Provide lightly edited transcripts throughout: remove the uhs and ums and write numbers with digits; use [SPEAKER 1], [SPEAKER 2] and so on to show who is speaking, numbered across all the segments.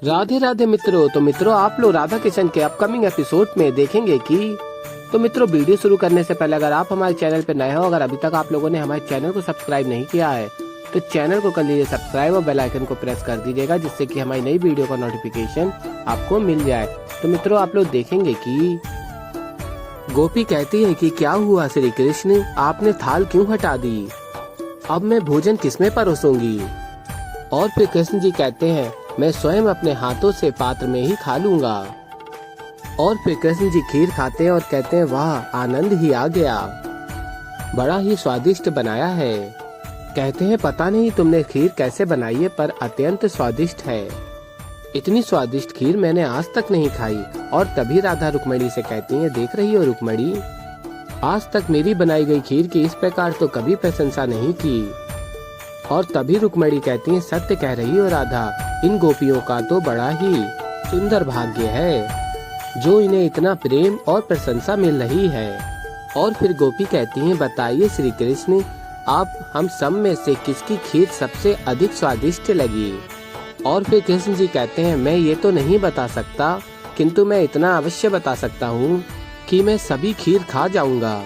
[SPEAKER 1] राधे राधे मित्रों। तो मित्रों आप लोग राधा किशन के अपकमिंग एपिसोड में देखेंगे कि तो मित्रों वीडियो शुरू करने से पहले अगर आप हमारे चैनल पर नए हो, अगर अभी तक आप लोगों ने हमारे चैनल को सब्सक्राइब नहीं किया है तो चैनल को कर लीजिए सब्सक्राइब और बेल आइकन को प्रेस कर दीजिएगा, जिससे कि हमारी नई वीडियो का नोटिफिकेशन आपको मिल जाए। तो मित्रों आप लोग देखेंगे कि गोपी कहती है कि क्या हुआ श्री कृष्ण, आपने थाल क्यों हटा दी, अब मैं भोजन किसमें परोसूंगी। और फिर कृष्ण जी कहते हैं मैं स्वयं अपने हाथों से पात्र में ही खा लूंगा। और फिर कृष्ण जी खीर खाते हैं और कहते हैं वाह आनंद ही आ गया, बड़ा ही स्वादिष्ट बनाया है। कहते हैं पता नहीं तुमने खीर कैसे बनाई है पर अत्यंत स्वादिष्ट है, इतनी स्वादिष्ट खीर मैंने आज तक नहीं खाई। और तभी राधा रुक्मणी से कहती हैं देख रही हो रुक्मणी, आज तक मेरी बनाई गई खीर की इस प्रकार तो कभी प्रशंसा नहीं की। और तभी रुक्मणी कहती हैं सत्य कह रही हो राधा, इन गोपियों का तो बड़ा ही सुंदर भाग्य है जो इन्हें इतना प्रेम और प्रशंसा मिल रही है। और फिर गोपी कहती हैं बताइए श्री कृष्ण, आप हम सब में से किसकी खीर सबसे अधिक स्वादिष्ट लगी। और फिर कृष्ण जी कहते हैं मैं ये तो नहीं बता सकता, किंतु मैं इतना अवश्य बता सकता हूँ कि मैं सभी खीर खा जाऊंगा।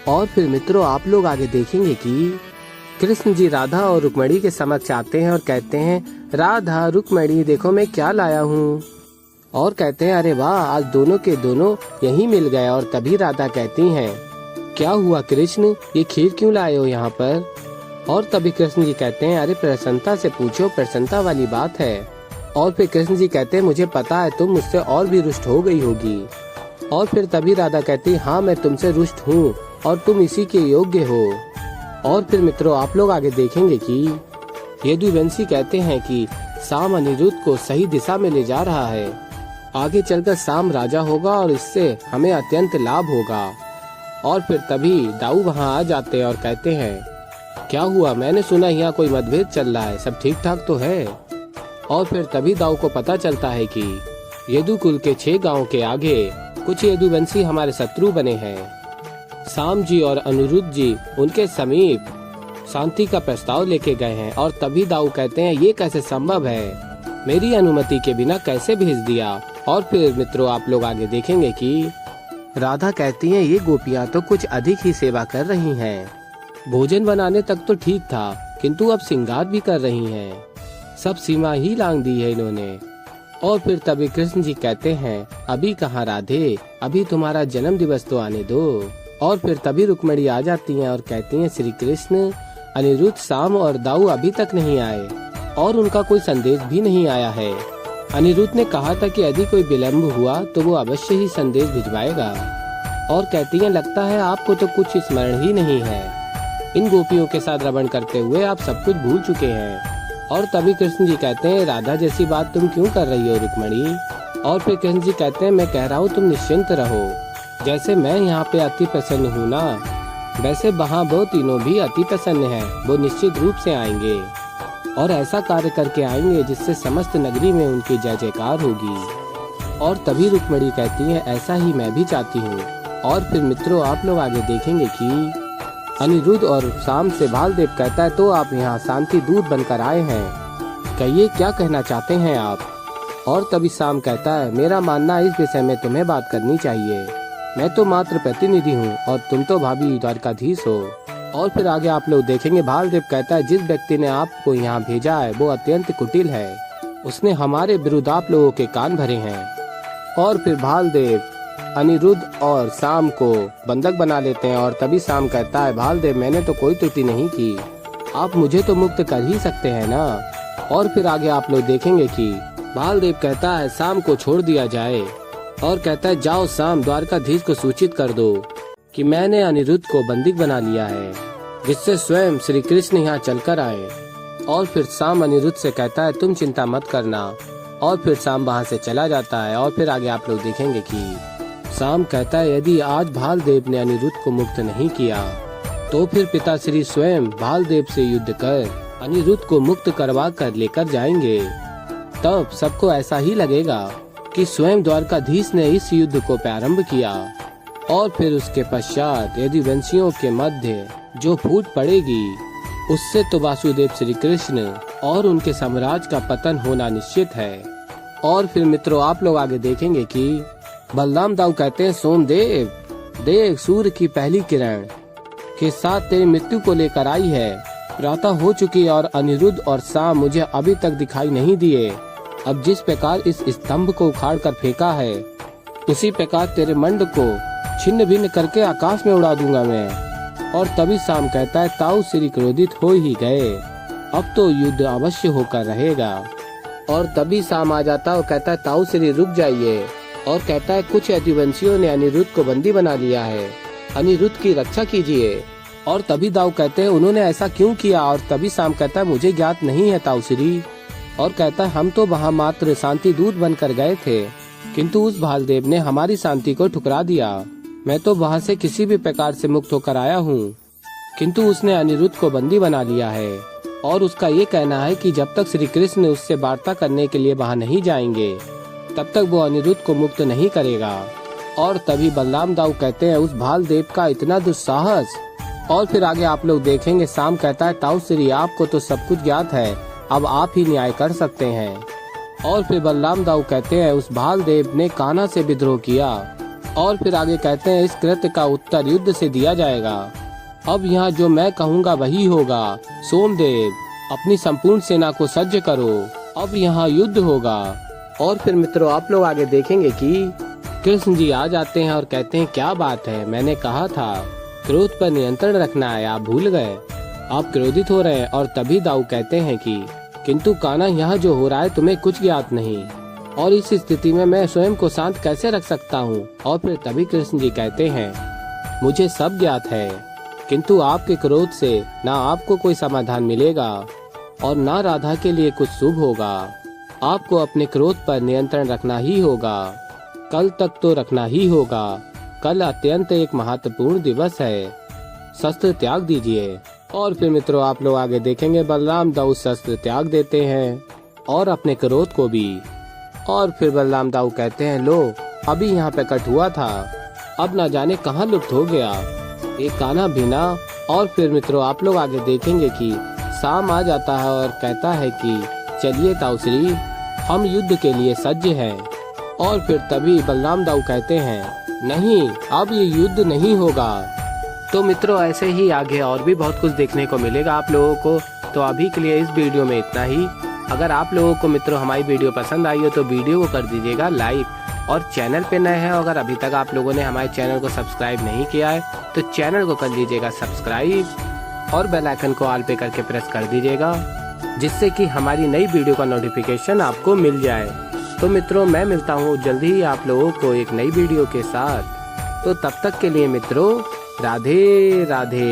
[SPEAKER 1] और फिर मित्रों आप लोग आगे देखेंगे कि कृष्ण जी राधा और रुक्मणी के समक्ष आते हैं और कहते हैं राधा रुक्मणी देखो मैं क्या लाया हूँ। और कहते हैं अरे वाह आज दोनों के दोनों यहीं मिल गए। और तभी राधा कहती हैं क्या हुआ कृष्ण, ये खीर क्यों लाए हो यहाँ पर। और तभी कृष्ण जी कहते हैं अरे प्रसन्नता से पूछो, प्रसन्नता वाली बात है। और फिर कृष्ण जी कहते हैं मुझे पता है तुम मुझसे और भी रुष्ट हो गई होगी। और फिर तभी राधा कहती हाँ मैं तुमसे रुष्ट हूँ और तुम इसी के योग्य हो। और फिर मित्रों आप लोग आगे देखेंगे कि यदुवंशी कहते हैं कि साम अनिरुद्ध को सही दिशा में ले जा रहा है, आगे चलकर साम राजा होगा और इससे हमें अत्यंत लाभ होगा। और फिर तभी दाऊ वहाँ आ जाते हैं और कहते हैं क्या हुआ, मैंने सुना यहाँ कोई मतभेद चल रहा है, सब ठीक ठाक तो है। और फिर तभी दाऊ को पता चलता है कि यदुकुल के 6 गांव के आगे कुछ यदुवंशी हमारे शत्रु बने हैं। साम जी और अनिरुद्ध जी उनके समीप शांति का प्रस्ताव लेके गए हैं। और तभी दाऊ कहते हैं ये कैसे संभव है, मेरी अनुमति के बिना कैसे भेज दिया। और फिर मित्रों आप लोग आगे देखेंगे कि राधा कहती हैं ये गोपियां तो कुछ अधिक ही सेवा कर रही हैं, भोजन बनाने तक तो ठीक था किंतु अब श्रृंगार भी कर रही हैं, सब सीमा ही लांघ दी है इन्होंने। और फिर तभी कृष्ण जी कहते हैं अभी कहाँ राधे, अभी तुम्हारा जन्म दिवस तो आने दो। और फिर तभी रुक्मणी आ जाती हैं और कहती हैं श्री कृष्ण, अनिरुद्ध साम और दाऊ अभी तक नहीं आए और उनका कोई संदेश भी नहीं आया है। अनिरुद्ध ने कहा था कि यदि कोई विलम्ब हुआ तो वो अवश्य ही संदेश भिजवाएगा। और कहती हैं लगता है आपको तो कुछ स्मरण ही नहीं है, इन गोपियों के साथ रमण करते हुए आप सब कुछ भूल चुके हैं। और तभी कृष्ण जी कहते हैं राधा जैसी बात तुम क्यों कर रही हो रुक्मणी। और फिर कृष्ण जी कहते हैं मैं कह रहा हूँ तुम निश्चिंत रहो, जैसे मैं यहाँ पे अति प्रसन्न हूँ ना, वैसे वहाँ वो तीनों भी अति प्रसन्न हैं, वो निश्चित रूप से आएंगे और ऐसा कार्य करके आएंगे जिससे समस्त नगरी में उनकी जय जयकार होगी। और तभी रुक्मणी कहती है ऐसा ही मैं भी चाहती हूँ। और फिर मित्रों आप लोग आगे देखेंगे कि अनिरुद्ध और साम से बालदेव कहता है तो आप यहाँ शांति दूत बनकर आए हैं, कहिए क्या कहना चाहते हैं आप। और तभी साम कहता है मेरा मानना इस विषय में तुम्हें बात करनी चाहिए, मैं तो मात्र प्रतिनिधि हूँ और तुम तो भाभी द्वारकाधीश हो। और फिर आगे आप लोग देखेंगे बालदेव कहता है जिस व्यक्ति ने आपको यहाँ भेजा है वो अत्यंत कुटिल है, उसने हमारे विरुद्ध आप लोगों के कान भरे हैं। और फिर बालदेव अनिरुद्ध और साम को बंधक बना लेते हैं। और तभी साम कहता है बालदेव मैंने तो कोई त्रुटि नहीं की, आप मुझे तो मुक्त कर ही सकते हैं ना। और फिर आगे आप लोग देखेंगे कि बालदेव कहता है साम को छोड़ दिया जाए और कहता है जाओ साम द्वारकाधीश को सूचित कर दो कि मैंने अनिरुद्ध को बंदी बना लिया है, जिससे स्वयं श्री कृष्ण यहाँ चलकर आए। और फिर साम अनिरुद्ध से कहता है तुम चिंता मत करना। और फिर साम वहाँ से चला जाता है। और फिर आगे आप लोग देखेंगे कि साम कहता है यदि आज भालदेव ने अनिरुद्ध को मुक्त नहीं किया तो फिर पिता श्री स्वयं भालदेव से युद्ध कर अनिरुद्ध को मुक्त करवा कर लेकर जाएंगे। तब सबको ऐसा ही लगेगा कि स्वयं द्वारकाधीश ने इस युद्ध को प्रारंभ किया। और फिर उसके पश्चात यदुवंशियों के मध्य जो फूट पड़ेगी उससे तो वासुदेव श्री कृष्ण और उनके साम्राज्य का पतन होना निश्चित है। और फिर मित्रों आप लोग आगे देखेंगे कि बलराम दाऊ कहते हैं सोमदेव देख सूर्य की पहली किरण के साथ तेरी मृत्यु को लेकर आई है। प्रातः हो चुकी और अनिरुद्ध और शाम मुझे अभी तक दिखाई नहीं दिए। अब जिस प्रकार इस स्तंभ को उखाड़ कर फेंका है उसी प्रकार तेरे मंड को छिन्न भिन्न करके आकाश में उड़ा दूंगा मैं। और तभी शाम कहता है ताऊ श्री क्रोधित हो ही गए, अब तो युद्ध अवश्य होकर रहेगा। और तभी शाम आ जाता और कहता है ताऊ श्री रुक जाइए, और कहता है कुछ यदुवंशियों ने अनिरुद्ध को बंदी बना लिया है, अनिरुद्ध की रक्षा कीजिए। और तभी दाऊ कहते हैं उन्होंने ऐसा क्यों किया। और तभी शाम कहता है मुझे ज्ञात नहीं है ताऊ श्री। और कहता है हम तो वहाँ मात्र शांति दूत बनकर गए थे, किंतु उस भालदेव ने हमारी शांति को ठुकरा दिया। मैं तो वहाँ से किसी भी प्रकार से मुक्त होकर आया हूँ, किंतु उसने अनिरुद्ध को बंदी बना लिया है। और उसका ये कहना है कि जब तक श्री कृष्ण उससे वार्ता करने के लिए वहाँ नहीं जाएंगे तब तक वो अनिरुद्ध को मुक्त नहीं करेगा। और तभी बलराम दाऊ कहते हैं उस भालदेव का इतना दुस्साहस। और फिर आगे आप लोग देखेंगे शाम कहता है ताऊ श्री आपको तो सब कुछ ज्ञात है, अब आप ही न्याय कर सकते हैं। और फिर बलराम दाऊ कहते हैं उस भालदेव ने कान्हा से विद्रोह किया। और फिर आगे कहते हैं इस कृत्य का उत्तर युद्ध से दिया जाएगा। अब यहाँ जो मैं कहूँगा वही होगा। सोमदेव अपनी संपूर्ण सेना को सज्ज करो, अब यहाँ युद्ध होगा। और फिर मित्रों आप लोग आगे देखेंगे कि कृष्ण जी आ जाते हैं और कहते हैं क्या बात है, मैंने कहा था क्रोध पर नियंत्रण रखना है, आप भूल गए, आप क्रोधित हो रहे हैं। और तभी दाऊ कहते हैं कि किंतु कान्हा यहाँ जो हो रहा है तुम्हें कुछ ज्ञात नहीं, और इस स्थिति में मैं स्वयं को शांत कैसे रख सकता हूँ। और फिर तभी कृष्ण जी कहते हैं मुझे सब ज्ञात है, किंतु आपके क्रोध से ना आपको कोई समाधान मिलेगा और ना राधा के लिए कुछ शुभ होगा। आपको अपने क्रोध पर नियंत्रण रखना ही होगा, कल तक तो रखना ही होगा। कल अत्यंत एक महत्वपूर्ण दिवस है, शस्त्र त्याग दीजिए। और फिर मित्रों आप लोग आगे देखेंगे बलराम दाऊ शस्त्र त्याग देते हैं और अपने क्रोध को भी। और फिर बलराम दाऊ कहते हैं लो अभी यहाँ पे कट हुआ था, अब न जाने कहाँ लुप्त हो गया, एक कान्हा बिना। और फिर मित्रों आप लोग आगे देखेंगे कि शाम आ जाता है और कहता है कि चलिए ताऊ श्री हम युद्ध के लिए सज्ज हैं। और फिर तभी बलराम दाऊ कहते हैं नहीं अब ये युद्ध नहीं होगा। तो मित्रों ऐसे ही आगे और भी बहुत कुछ देखने को मिलेगा आप लोगों को। तो अभी के लिए इस वीडियो में इतना ही। अगर आप लोगों को मित्रों हमारी वीडियो पसंद आई हो तो वीडियो को कर दीजिएगा लाइक, और चैनल पे नए हैं अगर अभी तक आप लोगों ने हमारे चैनल को सब्सक्राइब नहीं किया है तो चैनल को कर लीजिएगा सब्सक्राइब और बेल आइकन को ऑल पे करके प्रेस कर दीजिएगा, जिससे कि हमारी नई वीडियो का नोटिफिकेशन आपको मिल जाए। तो मित्रों मैं मिलता हूँ जल्दी ही आप लोगों को एक नई वीडियो के साथ। तो तब तक के लिए मित्रों राधे राधे।